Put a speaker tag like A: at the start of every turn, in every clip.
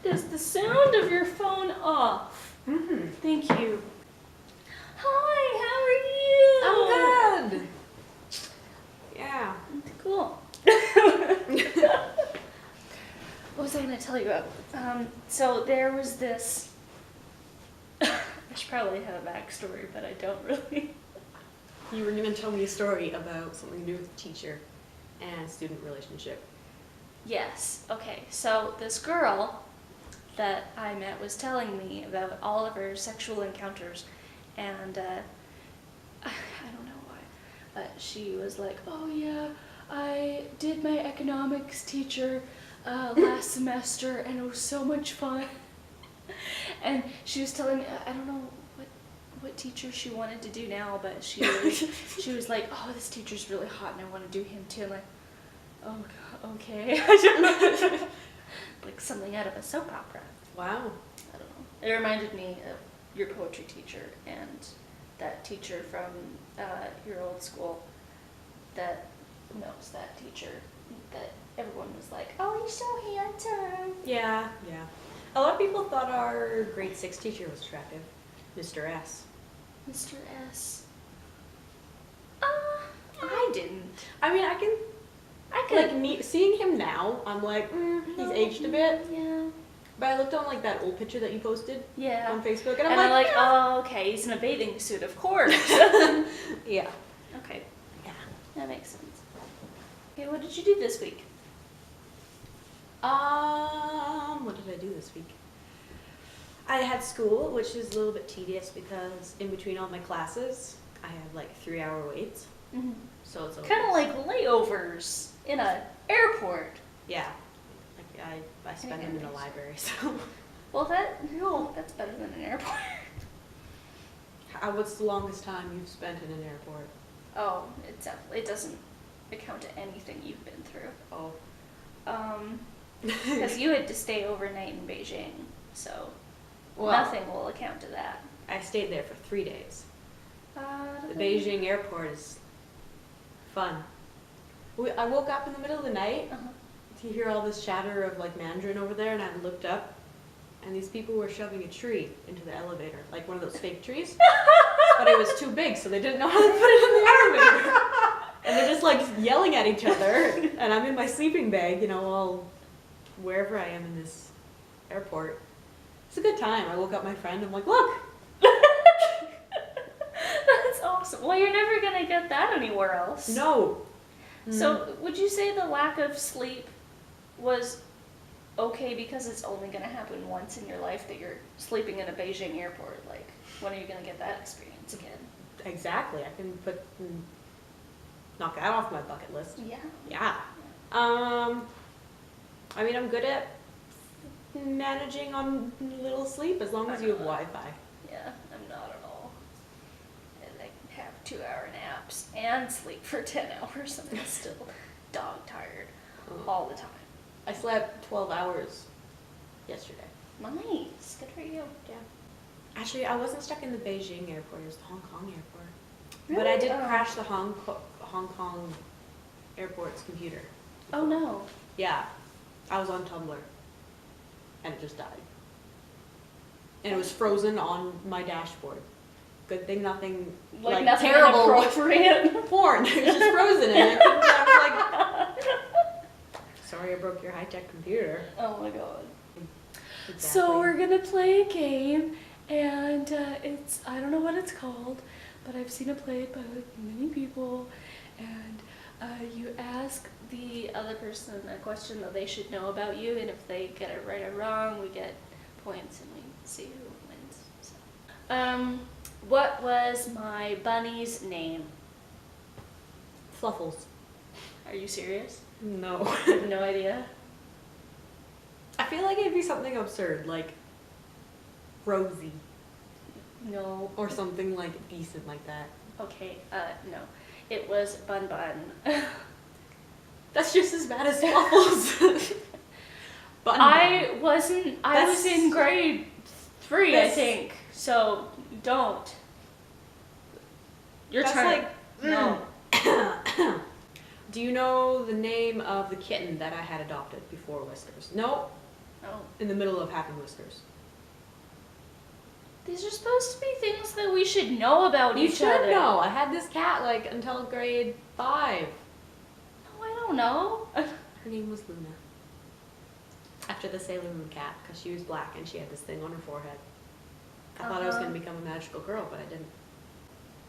A: Is the sound of your phone off?
B: Mm-hmm.
A: Thank you. Hi,
B: I'm good. Yeah.
A: how are you? Cool. What was I going to tell you about? So there was this... I should probably have a backstory, but I don't really.
B: You were going to tell me a story about something to do with teacher and student relationship.
A: Yes. Okay. So this girl that I met was telling me about all of her sexual encounters, and I don't know why, but she was like, "Oh yeah, I did my economics teacher last semester, and it was so much fun." And she was telling me, I don't know what teacher she wanted to do now, but she was like, "Oh, this teacher's really hot, and I want to do him too." I'm like, "Oh, God, okay." Like something out of a soap opera.
B: Wow.
A: I don't know. It reminded me of your poetry teacher and that teacher from your old school that knows that teacher that everyone was like, "Oh, he's so handsome."
B: Yeah. A lot of people thought our grade 6 teacher was attractive, Mr. S.
A: Mr. S. I didn't.
B: I mean, I
A: could.
B: like seeing him now, I'm like, he's aged a bit.
A: Yeah.
B: But I looked on like that old picture that you posted
A: Yeah.
B: on Facebook, and
A: And
B: I'm like,
A: oh, okay, he's in a bathing suit, of course.
B: yeah.
A: Okay,
B: Yeah.
A: that makes sense. Okay, what did you do this week?
B: What did I do this week? I had school, which is a little bit tedious because in between all my classes, I have like 3-hour waits.
A: Mm-hmm.
B: So it's
A: Kind of like layovers in an airport.
B: yeah, like I spend them in the library. So
A: Well, that's better than an airport.
B: what's the longest time you've spent in an airport?
A: Oh, it doesn't account to anything you've been through.
B: Oh,
A: Because you had to stay overnight in Beijing, so
B: well,
A: nothing will account to that.
B: I stayed there for 3 days. The
A: The
B: Beijing airport is fun. I woke up in the middle of the night
A: Uh-huh.
B: to hear all this chatter of like Mandarin over there, and I looked up, and these people were shoving a tree into the elevator, like one of those fake trees. But it was too big, so they didn't know how to put it in the elevator. And they're just like yelling at each other, and I'm in my sleeping bag, all wherever I am in this airport. It's a good time. I woke up my friend, I'm like, look!
A: That's awesome. Well, you're never going to get that anywhere else.
B: No.
A: So, would you say the lack of sleep was okay because it's only going to happen once in your life that you're sleeping in a Beijing airport? Like, when are you going to get that experience again?
B: Exactly. I can knock that off my bucket list.
A: Yeah.
B: Yeah. I mean, I'm good at managing on little sleep as long as you have Wi-Fi.
A: Yeah, I'm not at all. And I can have 2-hour naps and sleep for 10 hours and I'm still dog tired all the time.
B: I slept 12 hours yesterday.
A: Nice. Good for you.
B: Yeah. Actually, I wasn't stuck in the Beijing airport. It was the Hong Kong airport.
A: Really?
B: But I did crash the Hong Kong airport's computer.
A: Oh no.
B: Yeah. I was on Tumblr. And it just died. And it was frozen on my dashboard. Good thing nothing
A: Like nothing
B: terrible
A: inappropriate.
B: porn. It was just frozen and I was like, sorry I broke your high-tech computer.
A: Oh my god.
B: Exactly.
A: So we're gonna play a game, and I don't know what it's called, but I've seen it played by like many people, and you ask the other person a question that they should know about you, and if they get it right or wrong, we get points and we see who wins. So. What was my bunny's name?
B: Fluffles.
A: Are you serious?
B: No.
A: No idea.
B: I feel like it'd be something absurd, like Rosie.
A: No.
B: Or something like decent like that.
A: Okay, no. It was Bun Bun.
B: That's just as bad as Fluffles. Bun
A: I was in grade 3, I
B: That's-
A: think. So don't. Your
B: That's
A: turn.
B: like
A: No.
B: Do you know the name of the kitten that I had adopted before Whiskers? No.
A: Oh.
B: in the middle of having whiskers.
A: These are supposed to be things that we should know about
B: You
A: each other.
B: should know. I had this cat like until grade 5.
A: No, I don't know.
B: Her name was Luna. After the Sailor Moon cat, because she was black and she had this thing on her forehead. I thought I was going to become a magical girl, but I didn't.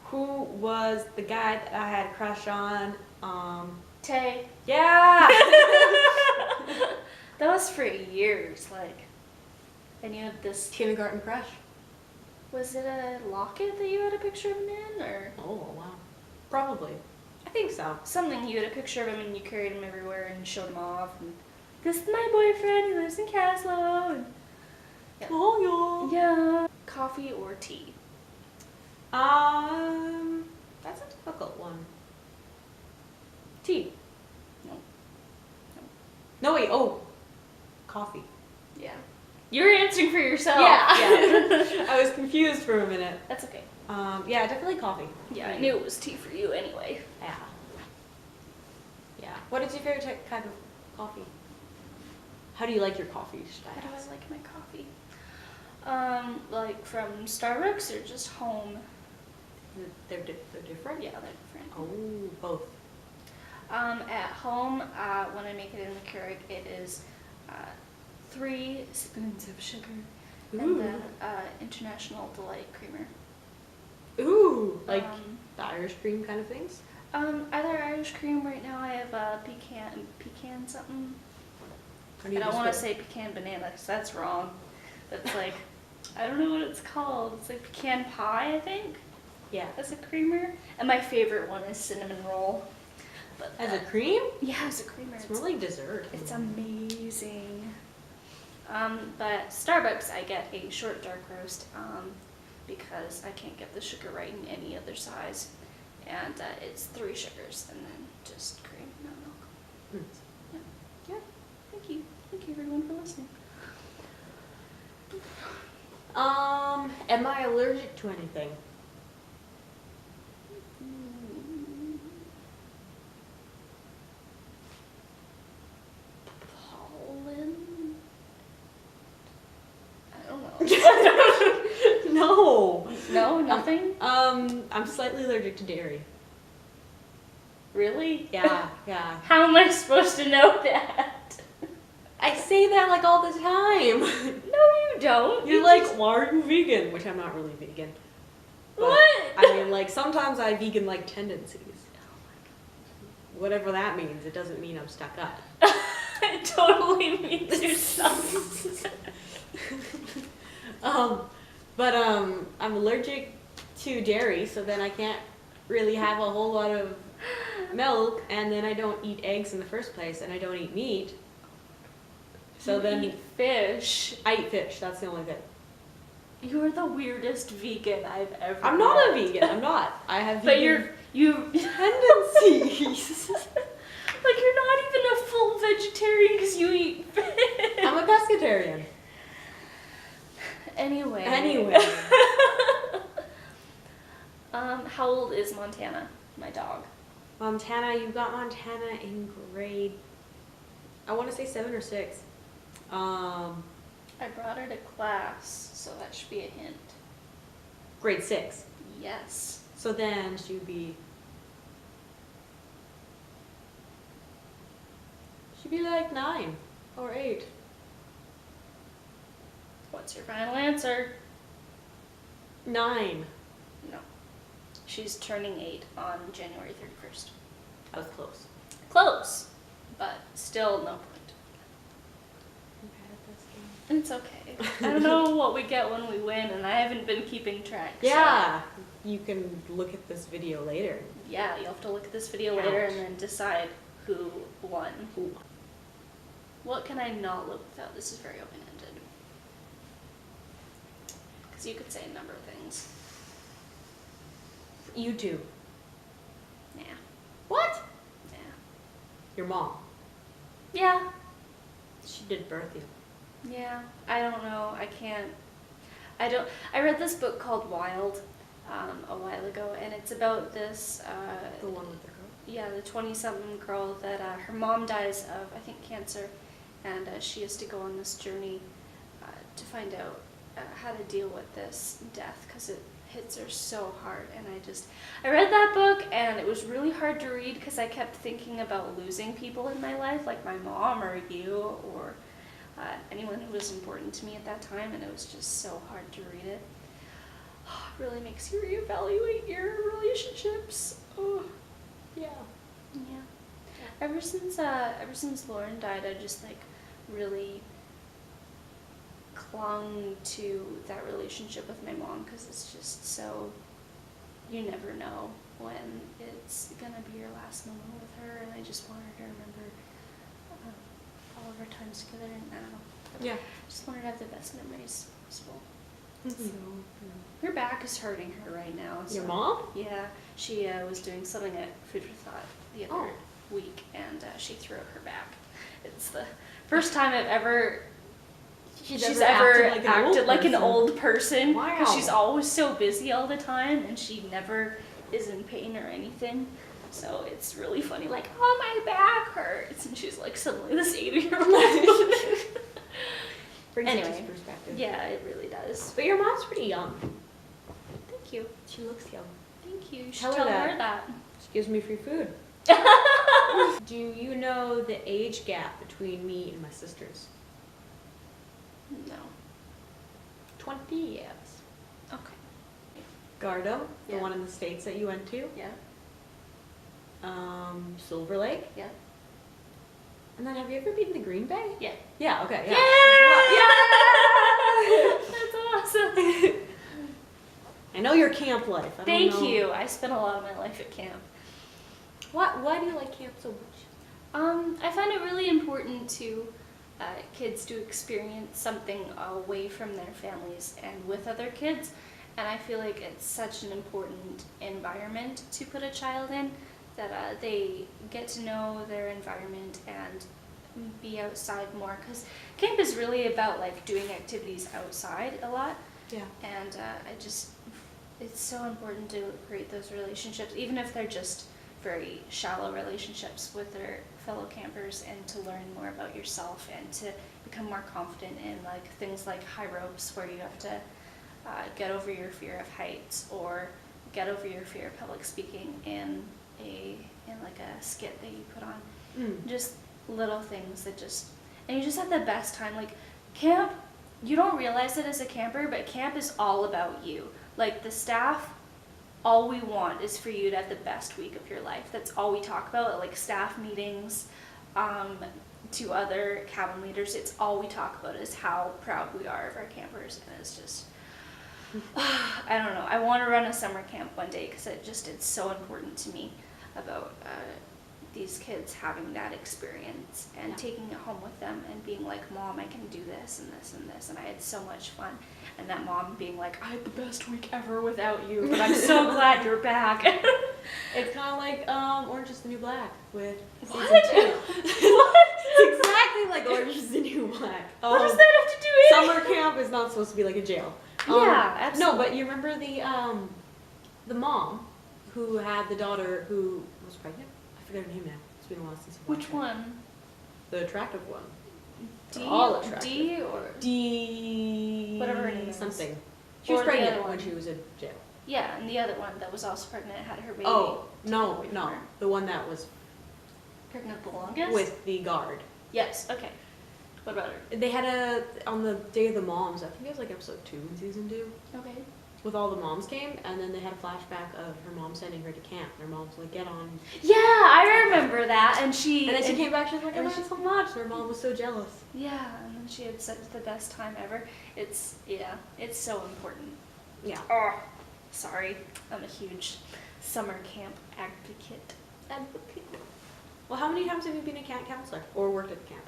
B: Who was the guy that I had a crush on?
A: Tay.
B: Yeah!
A: That was for years, like, and you had this,
B: Kindergarten crush.
A: was it a locket that you had a picture of him in, or
B: Oh, wow. Probably. I think so.
A: something? You had a picture of him and you carried him everywhere and showed him off, and this is my boyfriend, he lives in Caslow, and yeah.
B: Oh,
A: Yeah. Coffee or tea?
B: That's a difficult one. Tea.
A: No.
B: No, wait, oh. Coffee.
A: Yeah. You're answering for yourself.
B: Yeah. I was confused for a minute.
A: That's okay.
B: Yeah, definitely coffee.
A: Yeah, I knew it was tea for you anyway.
B: Yeah. Yeah. What is your favorite kind of coffee? How do you like your coffee?
A: How do I like my coffee? Like from Starbucks or just home?
B: They're different?
A: Yeah, they're different.
B: Oh, both.
A: At home, when I make it in the Keurig, it is 3 spoons of sugar and the International Delight creamer.
B: Ooh, like the Irish cream kind of things?
A: Either Irish cream. Right now I have pecan something.
B: How
A: I
B: do you
A: don't want to
B: describe-
A: say pecan banana because that's wrong. That's like, I don't know what it's called. It's like pecan pie, I think,
B: Yeah.
A: as a creamer. And my favorite one is cinnamon roll. But
B: As a cream?
A: yeah, as a creamer.
B: It's more like dessert.
A: It's amazing. But Starbucks, I get a short dark roast because I can't get the sugar right in any other size. And it's 3 sugars and then just cream, no milk. Yeah. Thank you. Thank you everyone for listening.
B: Am I allergic to anything?
A: Pollen? I don't know.
B: No.
A: No, nothing?
B: I'm slightly allergic to dairy.
A: Really?
B: Yeah.
A: How am I supposed to know that?
B: I say that like all the time.
A: No, you don't.
B: You're like, why are you vegan? Which I'm not really vegan. But,
A: What?
B: I mean, like, sometimes I have vegan-like tendencies. Whatever that means, it doesn't mean I'm stuck up.
A: It totally means you're stuck.
B: I'm allergic to dairy, so then I can't really have a whole lot of milk, and then I don't eat eggs in the first place, and I don't eat meat. So then
A: eat fish.
B: I eat fish. That's the only thing.
A: You're the weirdest vegan I've ever
B: I'm not a
A: met.
B: vegan. I'm not. I have
A: But
B: vegan
A: you
B: tendencies.
A: like you're not even a full vegetarian because you eat fish.
B: I'm a pescatarian.
A: Anyway. How old is Montana, my dog?
B: Montana, you got Montana in grade, I want to say 7 or 6.
A: I brought her to class, so that should be a hint.
B: Grade 6.
A: Yes.
B: So then she'd be like 9 or 8.
A: What's your final answer?
B: 9.
A: No. She's turning 8 on January 31st.
B: I was close.
A: Close, but still no point. It's okay. I don't know what we get when we win, and I haven't been keeping track. so-
B: Yeah, you can look at this video later.
A: Yeah, you'll have to look at this video
B: Ouch.
A: later and then decide who won.
B: Ooh.
A: What can I not live without? This is very open-ended. Because you could say a number of things.
B: You too.
A: Yeah.
B: What?
A: Yeah.
B: Your mom.
A: Yeah.
B: She did birth you.
A: Yeah. I don't know. I read this book called Wild a while ago, and it's about this...
B: The one with the girl.
A: Yeah, the 20-something girl that her mom dies of, I think, cancer, and she has to go on this journey to find out how to deal with this death, because it hits her so hard. And I read that book, and it was really hard to read because I kept thinking about losing people in my life, like my mom or you or anyone who was important to me at that time, and it was just so hard to read it. It really makes you reevaluate your relationships. Oh,
B: Yeah.
A: yeah. Ever since Lauren died, I just like really clung to that relationship with my mom, because it's just so, you never know when it's gonna be your last moment with her, and I just want her to remember all of our times together, and I don't know.
B: Yeah.
A: Just want her to have the best memories possible.
B: Mm-hmm.
A: So, her back is hurting her right now. So,
B: Your mom?
A: yeah, she was doing something at Food for Thought the other week, and she threw out her back. It's the first time I've ever she's ever acted like an old person.
B: Wow.
A: Because she's always so busy all the time, and she never is in pain or anything. So it's really funny, like, oh, my back hurts, and she's like suddenly this 80-year-old.
B: Brings it
A: Anyway,
B: to perspective.
A: yeah, it really does.
B: But your mom's pretty young.
A: Thank you.
B: She looks young.
A: Thank you. You should
B: Tell her
A: tell
B: that.
A: her that.
B: She gives me free food. Do you know the age gap between me and my sisters?
A: No.
B: 20 years.
A: Okay.
B: Gardem, the
A: Yeah.
B: one in the States that you went to.
A: Yeah.
B: Silver Lake.
A: Yeah.
B: And then have you ever been to Green Bay?
A: Yeah.
B: Yeah, okay, yeah.
A: Yeah! That's awesome.
B: I know your camp life. I don't
A: Thank
B: know.
A: you. I spent a lot of my life at camp.
B: Why do you like camp so much?
A: I find it really important to kids to experience something away from their families and with other kids, and I feel like it's such an important environment to put a child in, that they get to know their environment and be outside more, because camp is really about like doing activities outside a lot.
B: Yeah.
A: And it's so important to create those relationships, even if they're just very shallow relationships with their fellow campers, and to learn more about yourself and to become more confident in like things like high ropes, where you have to get over your fear of heights, or get over your fear of public speaking in like a skit that you put on. Just little things that and you just have the best time. Like camp, you don't realize it as a camper, but camp is all about you. Like the staff, all we want is for you to have the best week of your life. That's all we talk about at like staff meetings, to other cabin leaders. It's all we talk about is how proud we are of our campers, and it's just, I don't know. I want to run a summer camp one day, because it's so important to me about these kids having that experience and taking it home with them and being like, Mom, I can do this and this and this, and I had so much fun. And that mom being like, I had the best week ever without you, but I'm so glad you're back.
B: It's kind of like Orange is the New Black with
A: What?
B: season 2.
A: What?
B: It's exactly like Orange is the New Black.
A: What does that have to do with
B: Summer camp is not supposed to be like a jail.
A: Yeah, absolutely.
B: No, but you remember the mom who had the daughter who was pregnant? I forget her name now. It's been a while since you watched
A: Which one?
B: The attractive one.
A: D,
B: all attractive.
A: D or
B: D.
A: Whatever her name is.
B: Something. She
A: Or
B: was
A: the
B: pregnant
A: other
B: when
A: one.
B: she was in jail.
A: Yeah, and the other one that was also pregnant had her baby.
B: Oh, no,
A: away from
B: no.
A: her.
B: The one that was
A: Pregnant the longest?
B: with the guard.
A: Yes, okay. What about her?
B: They had on the Day of the Moms, I think it was like episode 2 in season 2,
A: Okay.
B: with all the moms came, and then they had a flashback of her mom sending her to camp. Her mom's like, get on.
A: Yeah, I remember that, and she...
B: And then she came back, she was like, I
A: and
B: love
A: she-
B: it so much. Her mom was so jealous.
A: Yeah, and then she had such the best time ever. It's so important.
B: Yeah.
A: Oh, sorry. I'm a huge summer camp advocate.
B: Well, how many times have you been a camp counselor or worked at camp?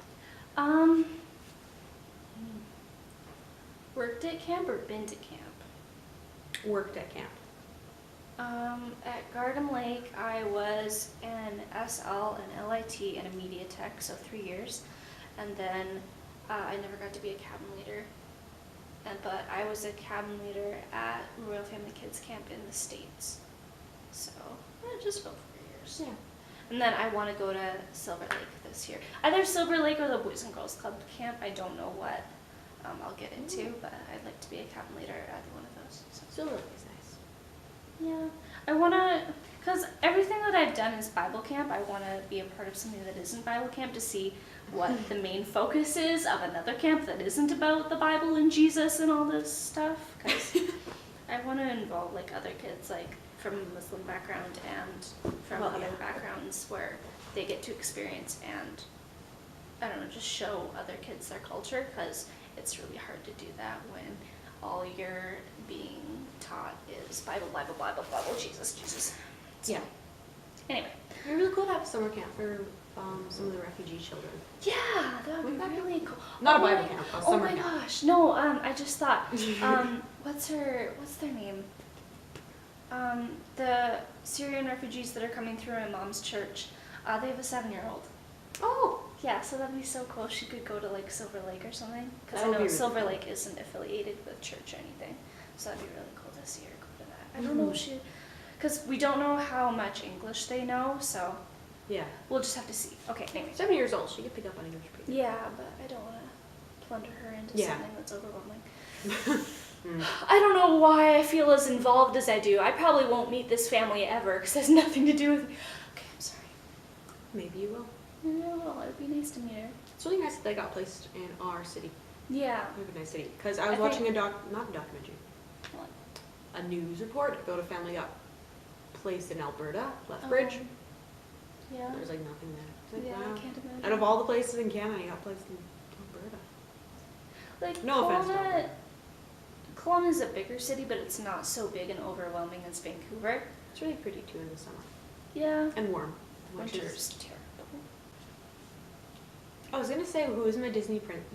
A: Worked at camp or been to camp?
B: Worked at camp.
A: At Garden Lake, I was an SL, an LIT, and a media tech, so 3 years. And then I never got to be a cabin leader. But I was a cabin leader at Royal Family Kids Camp in the States. So, just about 4 years.
B: Yeah.
A: And then I want to go to Silver Lake this year. Either Silver Lake or the Boys and Girls Club camp. I don't know what I'll get into, but I'd like to be a camp leader at either one of those. So.
B: Silver Lake is nice.
A: Yeah, I want to, because everything that I've done is Bible camp. I want to be a part of something that isn't Bible camp to see what the main focus is of another camp that isn't about the Bible and Jesus and all this stuff. Because I want to involve like other kids, like from a Muslim background and from other backgrounds where they get to experience and, I don't know, just show other kids their culture, because it's really hard to do that when all you're being taught is Bible, Bible, Bible, Bible, Jesus, Jesus. So,
B: yeah.
A: Anyway.
B: It'd be really cool to have a summer camp for some of the refugee children.
A: Yeah, that would be really cool.
B: Not a Bible camp, a summer camp.
A: Oh my gosh, no, I just thought, what's their name? The Syrian refugees that are coming through my mom's church, they have a 7-year-old.
B: Oh!
A: Yeah, so that'd be so cool. She could go to like Silver Lake or something. Because I
B: That would
A: know
B: be really
A: Silver
B: cool.
A: Lake isn't affiliated with church or anything. So that'd be really cool to see her go to that. I don't know if she, because we don't know how much English they know, so
B: Yeah.
A: we'll just have to see. Okay, anyway.
B: 7 years old, she could pick up on English pretty
A: Yeah, but I don't want to plunder her into something that's overwhelming.
B: good.
A: I don't know why I feel as involved as I do. I probably won't meet this family ever because it has nothing to do with me. Okay, I'm sorry.
B: Maybe you will.
A: No, well, it'd be nice to meet her.
B: It's really nice that they got placed in our city.
A: Yeah.
B: We have a nice city. Because I was
A: I
B: watching
A: think-
B: not a documentary,
A: What?
B: a news report about a family got placed in Alberta, Lethbridge.
A: Yeah.
B: There's like nothing there. It's like,
A: Yeah,
B: wow.
A: I can't imagine.
B: Out of all the places in Canada, you got placed in Alberta.
A: Like,
B: No offense to Alberta.
A: Kelowna's a bigger city, but it's not so big and overwhelming as Vancouver.
B: It's really pretty too in the summer.
A: Yeah.
B: And warm. Which
A: Winter's
B: is,
A: terrible.
B: I was gonna say who is my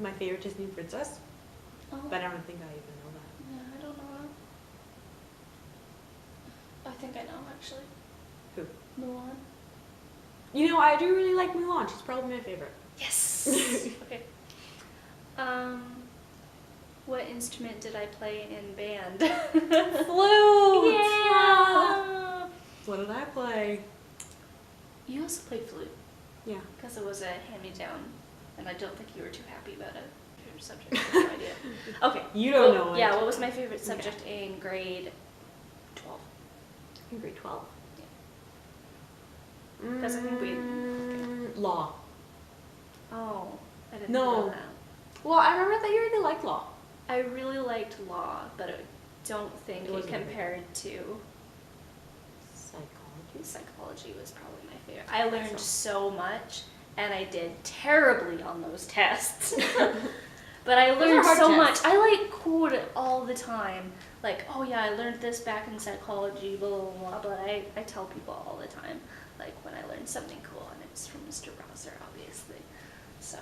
B: my favorite Disney princess,
A: Oh.
B: but I don't think I even know that.
A: Yeah, I don't know. I think I know, actually.
B: Who?
A: Mulan.
B: You know, I do really like Mulan. She's probably my favorite.
A: Yes! Okay. What instrument did I play in band?
B: Flute!
A: Yeah!
B: What did I play?
A: You also played flute,
B: Yeah.
A: because it was a hand-me-down, and I don't think you were too happy about it. Your subject, I have no idea. Okay.
B: You don't
A: Well,
B: know it.
A: Yeah, what was my favorite subject in grade 12?
B: In grade 12.
A: Yeah. Because I think we...
B: Law.
A: Oh, I didn't
B: No.
A: know that.
B: Well, I remember that you really liked law.
A: I really liked law, but I don't think
B: It
A: it
B: wasn't your
A: compared to
B: Psychology?
A: psychology was probably my favorite. I learned so much, and I did terribly on those tests. But I
B: Those are
A: learned
B: hard
A: so
B: tests.
A: much. I like quote it all the time. Like, oh yeah, I learned this back in psychology, blah, blah, blah, but I tell people all the time, like when I learned something cool, and it's from Mr. Browser, obviously. So,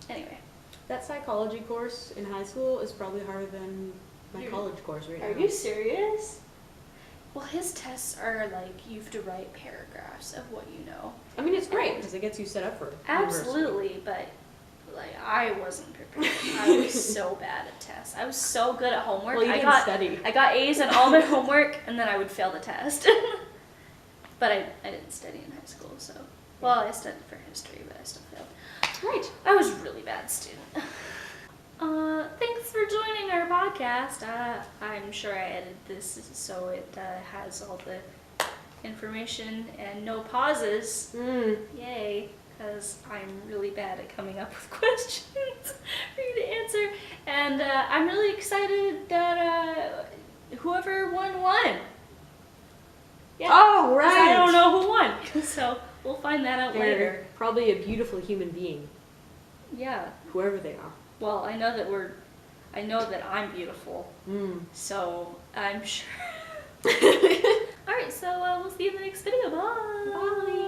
A: anyway.
B: That psychology course in high school is probably harder than my
A: You're-
B: college course right now.
A: Are you serious? Well, his tests are like, you have to write paragraphs of what you know.
B: I mean, it's great because it gets you set up for university.
A: Absolutely, but like I wasn't prepared. I was so bad at tests. I was so good at homework.
B: Well, you
A: I
B: didn't study.
A: I got A's in all my homework, and then I would fail the test. But I didn't study in high school, so well, I studied for history, but I still failed.
B: Right.
A: I was a really bad student. Thanks for joining our podcast. I'm sure I edited this so it has all the information and no pauses. Yay, because I'm really bad at coming up with questions for you to answer. And I'm really excited that whoever won. Yeah.
B: Oh,
A: 'Cause
B: right.
A: I don't know who won. So we'll find that out
B: They're
A: later.
B: probably a beautiful human being,
A: Yeah.
B: whoever they are.
A: Well, I know that I'm beautiful, so I'm sure. Alright, so we'll see you in the next video. Bye!
B: Bye.